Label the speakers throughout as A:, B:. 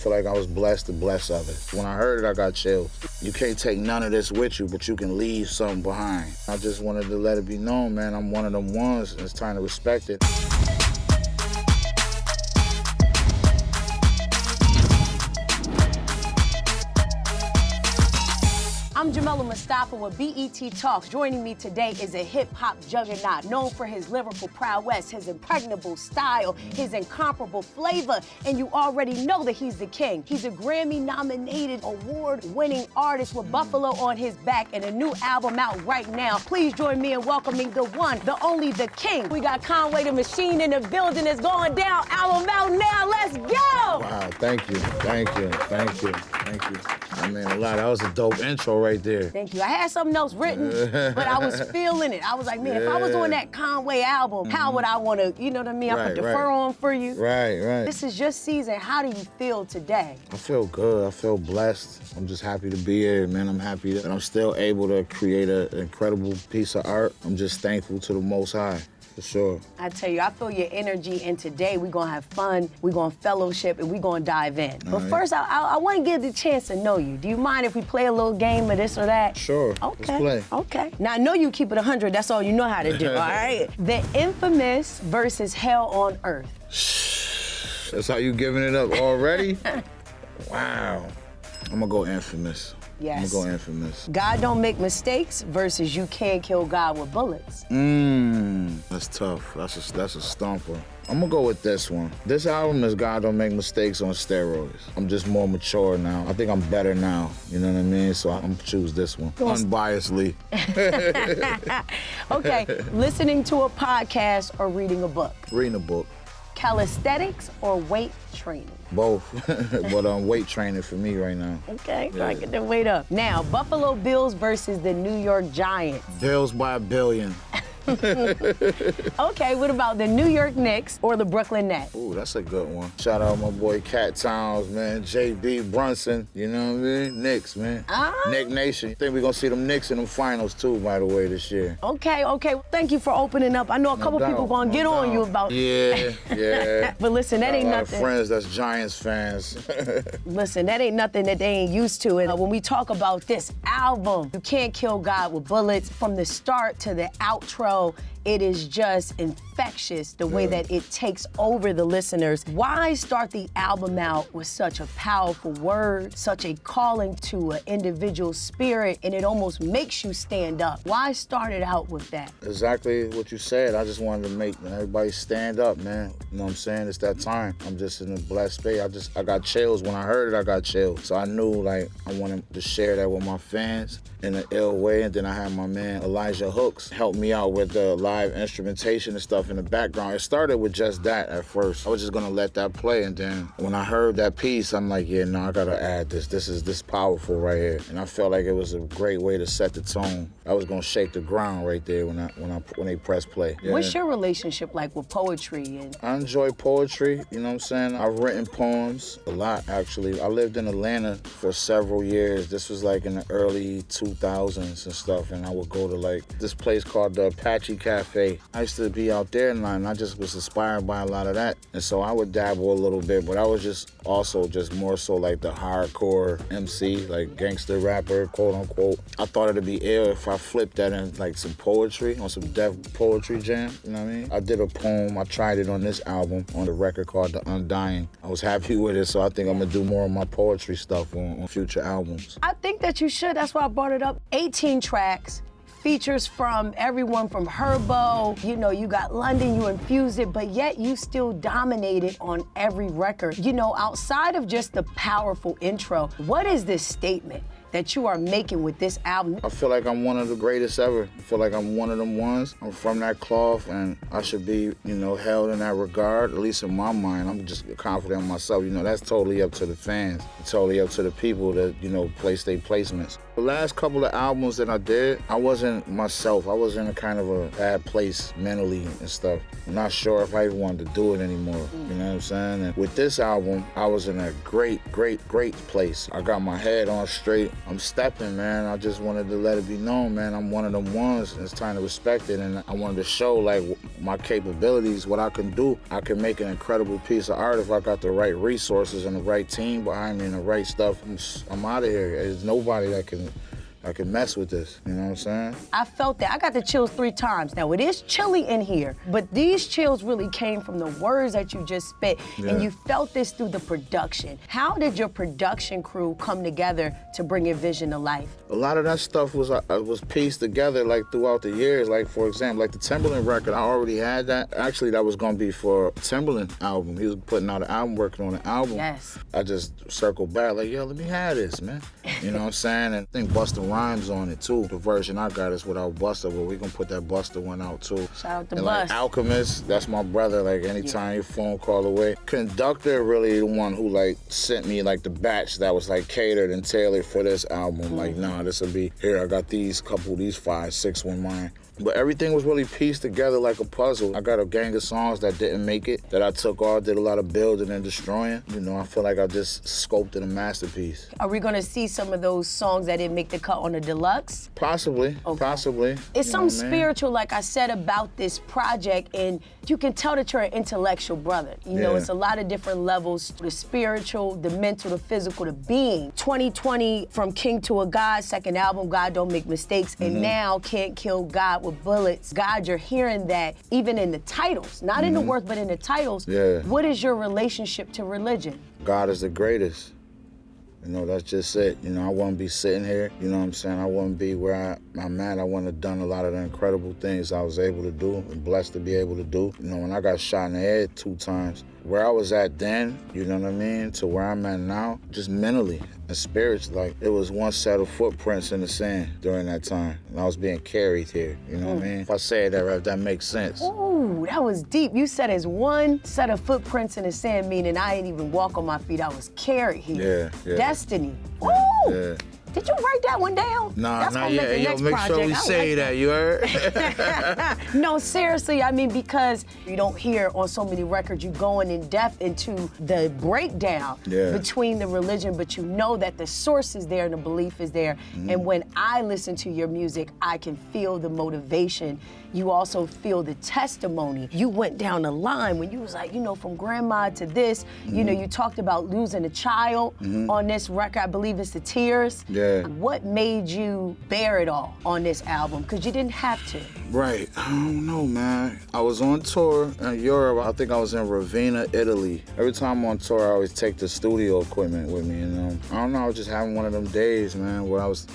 A: feel like I was blessed to bless others. When I heard it, I got chills. You can't take none of this with you, but you can leave something behind. I just wanted to let it be known, man, I'm one of them ones, and it's time to respect it.
B: I'm Jamila Mustafa with BET Talks. Joining me today is a hip-hop juggernaut known for his lyrical prowess, his impregnable style, his incomparable flavor, and you already know that he's the king. He's a Grammy-nominated, award-winning artist with Buffalo on his back and a new album out right now. Please join me in welcoming the one, the only, the king. We got Conway the Machine in the building. It's going down. Album out now. Let's go!
A: Wow, thank you. I mean, a lot. That was a dope intro right there.
B: Thank you. I had something else written, but I was feeling it. I was like, man, if I was on that Conway album, how would I want to, you know what I mean? I put the fur on for you.
A: Right.
B: This is your season. How do you feel today?
A: I feel good. I feel blessed. I'm just happy to be here, man. I'm happy that I'm still able to create an incredible piece of art. I'm just thankful to the Most High. For sure.
B: I tell you, I feel your energy, and today we're gonna have fun, we're gonna fellowship, and we're gonna dive in. But first, I wanna give the chance to know you. Do you mind if we play a little game of this or that?
A: Sure,
B: okay.
A: Let's play.
B: Okay. Now, I know you keep it 100, that's all you know how to do, all right? The infamous versus Hell on Earth.
A: That's how you giving it up already? Wow. I'm gonna go infamous.
B: Yes.
A: I'm gonna go infamous.
B: God don't make mistakes versus you can't kill God with bullets.
A: That's tough. That's a stomper. I'm gonna go with this one. This album is God Don't Make Mistakes on steroids. I'm just more mature now. I think I'm better now. You know what I mean? So I'm gonna choose this one, unbiasedly.
B: Okay, listening to a podcast or reading a book?
A: Reading a book.
B: Calisthenics or weight training?
A: Both, but weight training for me right now.
B: Okay, so I get the weight up. Now, Buffalo Bills versus the New York Giants.
A: Bills by $1 billion.
B: Okay, what about the New York Knicks or the Brooklyn Nets?
A: Ooh, that's a good one. Shout out my boy Cat Towns, man. JB Brunson, you know what I mean? Knicks, man. Knick Nation. I think we're gonna see them Knicks in them finals too, by the way, this year.
B: Okay. Thank you for opening up. I know a couple people gonna get on you about
A: Yeah.
B: But listen, that ain't nothing.
A: Friends that's Giants fans.
B: Listen, that ain't nothing that they ain't used to. And when we talk about this album, You Can't Kill God with Bullets, from the start to the outro, it is just infectious the way that it takes over the listeners. Why start the album out with such a powerful word, such a calling to an individual spirit, and it almost makes you stand up? Why start it out with that?
A: Exactly what you said. I just wanted to make everybody stand up, man. You know what I'm saying? It's that time. I'm just in a blessed space. I got chills. When I heard it, I got chills. So I knew, like, I wanted to share that with my fans in an ill way. And then I had my man Elijah Hooks help me out with the live instrumentation and stuff in the background. It started with just that at first. I was just gonna let that play, and then when I heard that piece, I'm like, yeah, no, I gotta add this. This is powerful right here. And I felt like it was a great way to set the tone. I was gonna shake the ground right there when they press play. Yeah.
B: What's your relationship like with poetry?
A: I enjoy poetry, you know what I'm saying? I've written poems a lot, actually. I lived in Atlanta for several years. This was like in the early 2000s and stuff, and I would go to like this place called the Apache Cafe. I used to be out there and I just was inspired by a lot of that. And so I would dabble a little bit, but I was just more so like the hardcore MC, like gangster rapper, quote unquote. I thought it'd be ill if I flipped that in like some poetry, on some deaf poetry jam, you know what I mean? I did a poem, I tried it on this album, on the record called The Undying. I was happy with it, so I think I'm gonna do more of my poetry stuff on future albums.
B: I think that you should, that's why I brought it up. 18 tracks, features from everyone from Herbo, you know, you got London, you infused it, but yet you still dominated on every record. You know, outside of just the powerful intro, what is this statement that you are making with this album?
A: I feel like I'm one of the greatest ever. I feel like I'm one of them ones. I'm from that cloth, and I should be, you know, held in that regard, at least in my mind. I'm just confident in myself. You know, that's totally up to the fans. It's totally up to the people that, you know, place their placements. The last couple of albums that I did, I wasn't myself. I was in a kind of a bad place mentally and stuff. I'm not sure if I even wanted to do it anymore. You know what I'm saying? And with this album, I was in a great place. I got my head on straight. I'm stepping, man. I just wanted to let it be known, man. I'm one of them ones, and it's time to respect it. And I wanted to show, like, my capabilities, what I can do. I can make an incredible piece of art if I got the right resources and the right team behind me and the right stuff. I'm out of here. There's nobody that can mess with this, you know what I'm saying?
B: I felt that. I got the chills 3 times. Now, it is chilly in here, but these chills really came from the words that you just spit, and you felt this through the production. How did your production crew come together to bring your vision to life?
A: A lot of that stuff was pieced together, like, throughout the years. Like, for example, like the Timberland record, I already had that. Actually, that was gonna be for Timberland album. He was putting out an album, working on an album.
B: Yes.
A: I just circled back, like, yo, let me have this, man. You know what I'm saying? And I think Busta Rhymes on it too. The version I got is without Busta, but we gonna put that Busta one out too.
B: Shout out to
A: and
B: Bust.
A: like Alchemist, that's my brother. Like anytime your phone call away. Conductor really the one who like sent me like the batch that was like catered and tailored for this album. Like, nah, this will be here. I got these 5, 6 one mine. But everything was really pieced together like a puzzle. I got a gang of songs that didn't make it, that I took off, did a lot of building and destroying. You know, I feel like I just sculpted a masterpiece.
B: Are we gonna see some of those songs that didn't make the cut on the deluxe?
A: Possibly, possibly.
B: It's something spiritual, like I said, about this project, and you can tell that you're an intellectual brother. You know, it's a lot of different levels, the spiritual, the mental, the physical, the being. 2020, From King to a God, second album, God Don't Make Mistakes, and now Can't Kill God with Bullets. God, you're hearing that even in the titles, not in the words, but in the titles. What is your relationship to religion?
A: God is the greatest. You know, that's just it. You know, I wouldn't be sitting here, you know what I'm saying? I wouldn't be where I'm at. I wouldn't have done a lot of the incredible things I was able to do and blessed to be able to do. You know, when I got shot in the head 2 times, where I was at then, you know what I mean, to where I'm at now, just mentally and spiritually, like, it was one set of footprints in the sand during that time. And I was being carried here, you know what I mean? If I say that right, if that makes sense.
B: Ooh, that was deep. You said it's one set of footprints in the sand, meaning I ain't even walk on my feet. I was carried here. Destiny. Ooh. Did you write that one down?
A: Nah,
B: That's
A: not
B: gonna
A: yet.
B: make the
A: Yo,
B: next
A: make
B: project.
A: sure we say that, you heard?
B: No, seriously, I mean, because you don't hear on so many records you going in depth into the breakdown between the religion, but you know that the source is there and the belief is there. And when I listen to your music, I can feel the motivation. You also feel the testimony. You went down the line when you was like, you know, from grandma to this, you know, you talked about losing a child on this record. I believe it's the Tears. What made you bear it all on this album? Because you didn't have to.
A: Right. I don't know, man. I was on tour in Europe. I think I was in Ravenna, Italy. Every time I'm on tour, I always take the studio equipment with me, you know. I don't know, I was just having one of them days, man, where I was,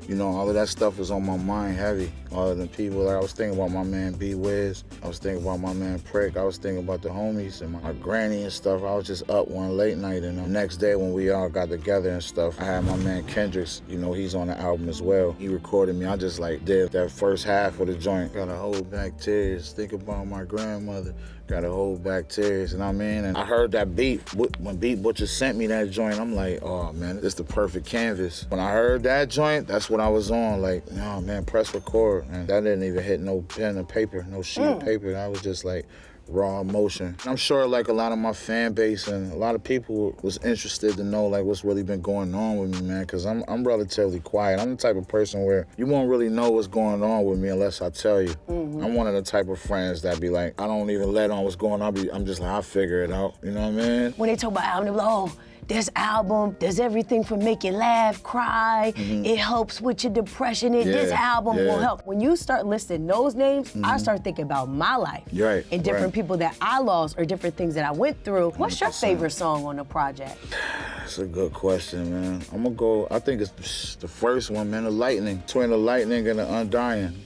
A: you know, all of that stuff was on my mind heavy. All of the people, like I was thinking about my man B Wiz. I was thinking about my man Prick. I was thinking about the homies and my granny and stuff. I was just up one late night, and the next day when we all got together and stuff, I had my man Kendricks, you know, he's on the album as well. He recorded me. I just like did that first half of the joint. Gotta hold back tears, think about my grandmother. Gotta hold back tears, you know what I mean? And I heard that beat, when Beat Butcher sent me that joint, I'm like, oh man, this the perfect canvas. When I heard that joint, that's what I was on, like, oh man, press record. And that didn't even hit no pen and paper, no sheet of paper. That was just like raw emotion. I'm sure like a lot of my fan base and a lot of people was interested to know like what's really been going on with me, man, because I'm relatively quiet. I'm the type of person where you won't really know what's going on with me unless I tell you. I'm one of the type of friends that be like, I don't even let on what's going on. I'm just like, I'll figure it out, you know what I mean?
B: When they talk about album, they be like, oh, this album does everything from make you laugh, cry. It helps with your depression. This album will help. When you start listing those names, I start thinking about my life and different people that I lost or different things that I went through. What's your favorite song on the project?
A: That's a good question, man. I'm gonna go, I think it's the first one, man, The Lightning. Between The Lightning and The Undying.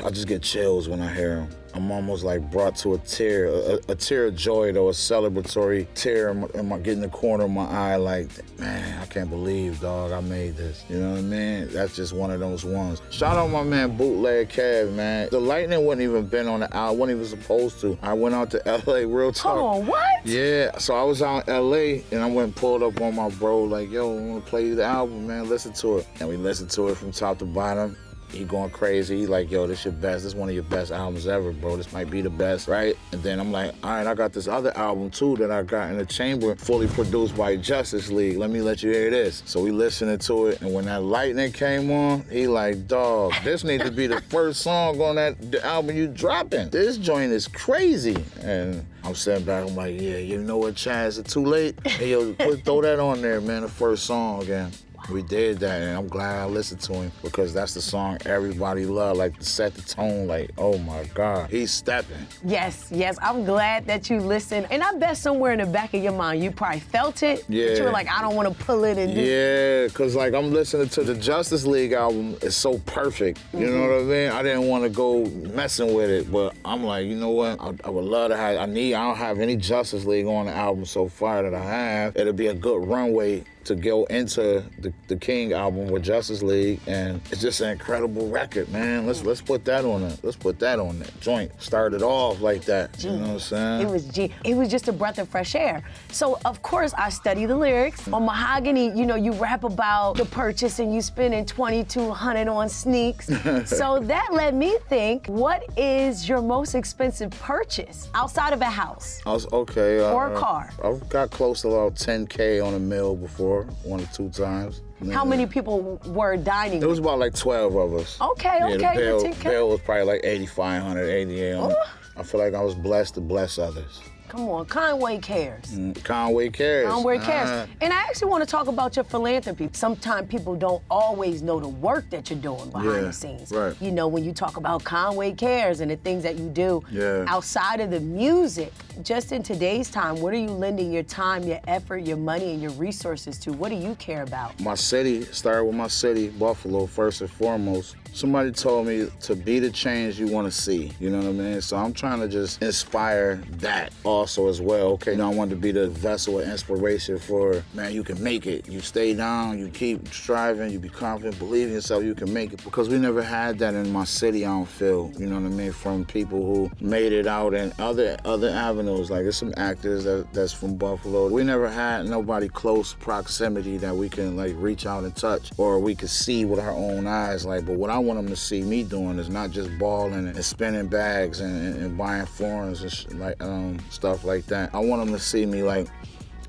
A: I just get chills when I hear them. I'm almost like brought to a tear of joy though, a celebratory tear in my getting the corner of my eye like, man, I can't believe, dog, I made this. You know what I mean? That's just one of those ones. Shout out my man Bootleg Kev, man. The Lightning wasn't even been on the album, wasn't even supposed to. I went out to LA, real talk.
B: Oh, what?
A: Yeah, so I was out in LA and I went and pulled up on my bro like, yo, I wanna play you the album, man, listen to it. And we listened to it from top to bottom. he going crazy. He like, yo, this your best. This one of your best albums ever, bro. This might be the best, right? And then I'm like, all right, I got this other album too that I got in the chamber, fully produced by Justice League. Let me let you hear this. So we listening to it, and when that lightning came on, he like, dog, this needs to be the first song on the album you dropping. This joint is crazy. And I'm sitting back, I'm like, yeah, you know what, Chaz, is it too late? Hey, yo, throw that on there, man, the first song again. We did that, and I'm glad I listened to him because that's the song everybody loved, like to set the tone, like, oh my God, he's stepping.
B: Yes, I'm glad that you listened. And I bet somewhere in the back of your mind, you probably felt it.
A: Yeah.
B: But you were like, I don't want to pull it and do.
A: Yeah, because like I'm listening to the Justice League album, it's so perfect. You know what I mean? I didn't want to go messing with it, but I'm like, you know what? I would love to have, I don't have any Justice League on the album so far that I have. It'll be a good runway to go into the King album with Justice League, and it's just an incredible record, man. Let's put that on it. Let's put that on that joint. Started off like that. You know what I'm saying?
B: It was just a breath of fresh air. So of course I study the lyrics. On Mahogany, you know, you rap about the purchase and you spending $2,200 on sneaks. So that led me think, what is your most expensive purchase outside of a house?
A: Okay.
B: Or a car?
A: I've got close to about 10K on a meal before, 1 or 2 times.
B: How many people were dining?
A: It was about like 12 of us.
B: Okay.
A: The bill was probably like 8,500, 8,800. I feel like I was blessed to bless others.
B: Come on, Conway Cares.
A: Conway Cares.
B: Conway Cares. And I actually want to talk about your philanthropy. Sometimes people don't always know the work that you're doing behind the scenes.
A: Right.
B: You know, when you talk about Conway Cares and the things that you do outside of the music, just in today's time, what are you lending your time, your effort, your money, and your resources to? What do you care about?
A: My city, started with my city, Buffalo, first and foremost. Somebody told me to be the change you want to see, you know what I mean? So I'm trying to just inspire that also as well, okay? You know, I want to be the vessel of inspiration for, man, you can make it. You stay down, you keep striving, you be confident, believe in yourself, you can make it. Because we never had that in my city, I don't feel, you know what I mean, from people who made it out in other avenues. Like, there's some actors that's from Buffalo. We never had nobody close proximity that we can, like, reach out and touch, or we could see with our own eyes, like, but what I want them to see me doing is not just balling and spinning bags and buying foreigns and stuff like that. I want them to see me like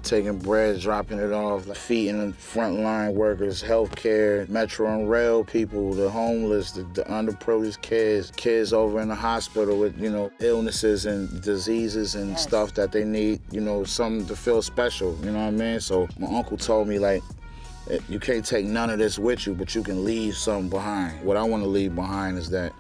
A: taking bread, dropping it off, like feeding the frontline workers, healthcare, metro and rail people, the homeless, the underprivileged kids over in the hospital with, you know, illnesses and diseases and stuff that they need, you know, something to feel special, you know what I mean? So my uncle told me, like, you can't take none of this with you, but you can leave something behind. What I want to leave behind is that,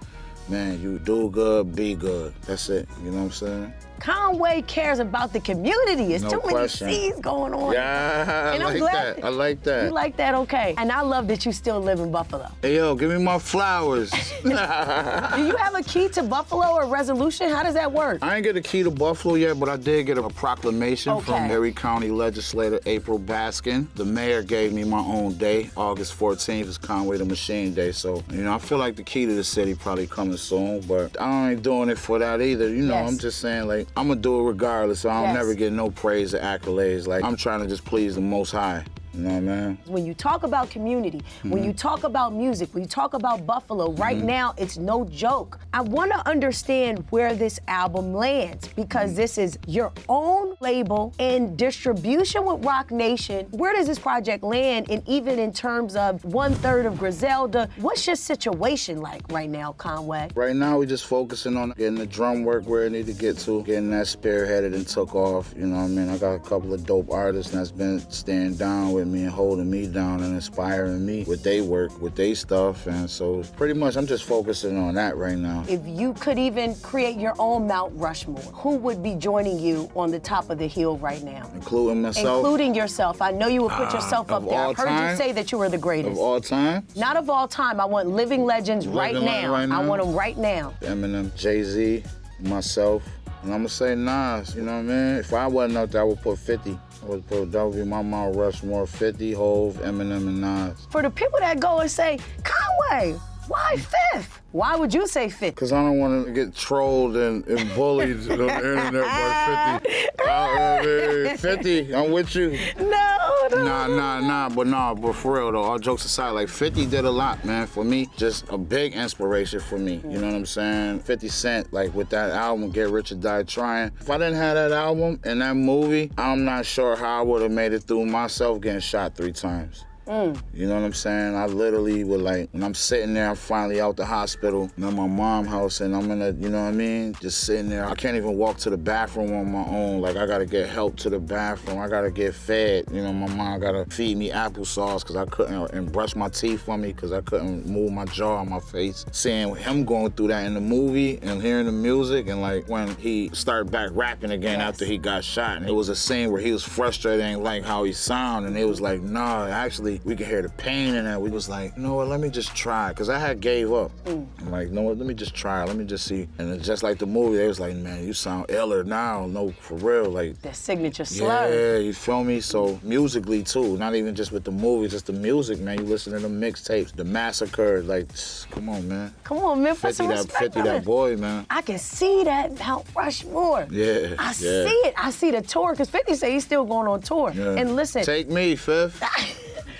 A: man, you do good, be good. That's it, you know what I'm saying?
B: Conway cares about the community. It's
A: No
B: too
A: question.
B: many C's going on.
A: Yeah,
B: And
A: I
B: I'm
A: like
B: glad
A: that. I like that.
B: You like that? Okay. And I love that you still live in Buffalo.
A: Hey, yo, give me my flowers.
B: Do you have a key to Buffalo or resolution? How does that work?
A: I ain't get a key to Buffalo yet, but I did get a proclamation from
B: Okay.
A: Erie County legislator April Baskin. The mayor gave me my own day. August 14th is Conway the Machine Day. So, you know, I feel like the key to the city probably coming soon, but I ain't doing it for that either. You know,
B: Yes.
A: I'm just saying, like, I'm gonna do it regardless, so I don't
B: Yes.
A: never get no praise or accolades. Like, I'm trying to just please the Most High. You know what I mean?
B: When you talk about community, when you talk about music, when you talk about Buffalo, right now, it's no joke. I want to understand where this album lands because this is your own label and distribution with Rock Nation. Where does this project land? And even in terms of 1/3 of Griselda, what's your situation like right now, Conway?
A: Right now, we just focusing on getting the drum work where it need to get to, getting that spearheaded and took off. You know what I mean? I got a couple of dope artists that's been staying down with me and holding me down and inspiring me with their work, with their stuff. And so pretty much I'm just focusing on that right now.
B: If you could even create your own Mount Rushmore, who would be joining you on the top of the hill right now?
A: Including myself?
B: Including yourself. I know you would put yourself up
A: of
B: there.
A: all
B: I've heard
A: time?
B: you say that you were the greatest.
A: Of all time?
B: Not of all time. I want living legends right
A: Living
B: now.
A: right now?
B: I want them right now.
A: Eminem, Jay-Z, myself, and I'm gonna say Nas, you know what I mean? If I wasn't up there, I would put 50. That would be my Mount Rushmore, 50, Hove, Eminem, and Nas.
B: For the people that go and say, Conway, why fifth? Why would you say fifth?
A: Because I don't want to get trolled and bullied on the internet by 50. I mean, 50, I'm with you.
B: No,
A: But for real though, all jokes aside, like 50 did a lot, man, for me. Just a big inspiration for me, you know what I'm saying? 50 Cent, like with that album, Get Rich or Die Trying. If I didn't have that album and that movie, I'm not sure how I would have made it through myself getting shot 3 times. You know what I'm saying? I literally would like, when I'm sitting there, I'm finally out the hospital, and I'm at my mom's house, and I'm in a, you know what I mean? Just sitting there. I can't even walk to the bathroom on my own. Like, I gotta get help to the bathroom. I gotta get fed. You know, my mom gotta feed me applesauce because I couldn't, and brush my teeth for me because I couldn't move my jaw on my face. Seeing him going through that in the movie and hearing the music, and like when he started back rapping again after he got shot, and it was a scene where he was frustrated and like how he sounded, and it was like, nah, actually, we could hear the pain in that. We was like, you know what, let me just try, because I had gave up. I'm like, you know what, let me just try, let me just see. And it's just like the movie, they was like, man, you sound iller now, no, for real, like.
B: That signature slur.
A: Yeah, you feel me? So musically too, not even just with the movie, just the music, man. You listen to the mixtapes, the Massacre, like, come on, man.
B: Come on, man, put some respect
A: 50
B: on
A: that
B: it.
A: boy, man.
B: I can see that Mount Rushmore.
A: Yeah,
B: I see it. I see the tour, because 50 say he's still going on tour.
A: Yeah.
B: And listen.
A: Take me, Fifth.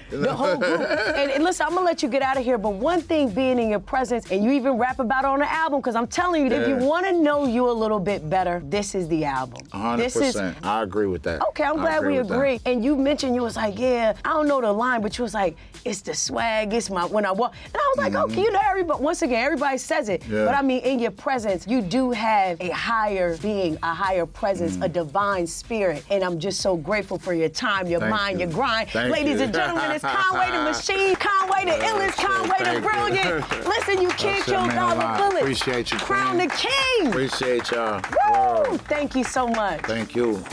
B: The whole group. And listen, I'm gonna let you get out of here, but one thing being in your presence, and you even rap about it on the album, because I'm telling you, if you wanna know you a little bit better, this is the album.
A: 100%. I agree with that.
B: Okay, I'm glad we agree. And you mentioned, you was like, yeah, I don't know the line, but you was like, it's the swag, it's my, when I walk. And I was like, okay, you know, everybody, once again, everybody says it.
A: Yeah.
B: But I mean, in your presence, you do have a higher being, a higher presence, a divine spirit. And I'm just so grateful for your time, your mind, your grind. Ladies and gentlemen, it's Conway the Machine, Conway the illest, Conway the brilliant. Listen, you can't kill God with bullets.
A: Appreciate you,
B: Crown the king.
A: Appreciate y'all.
B: Woo! Thank you so much.
A: Thank you.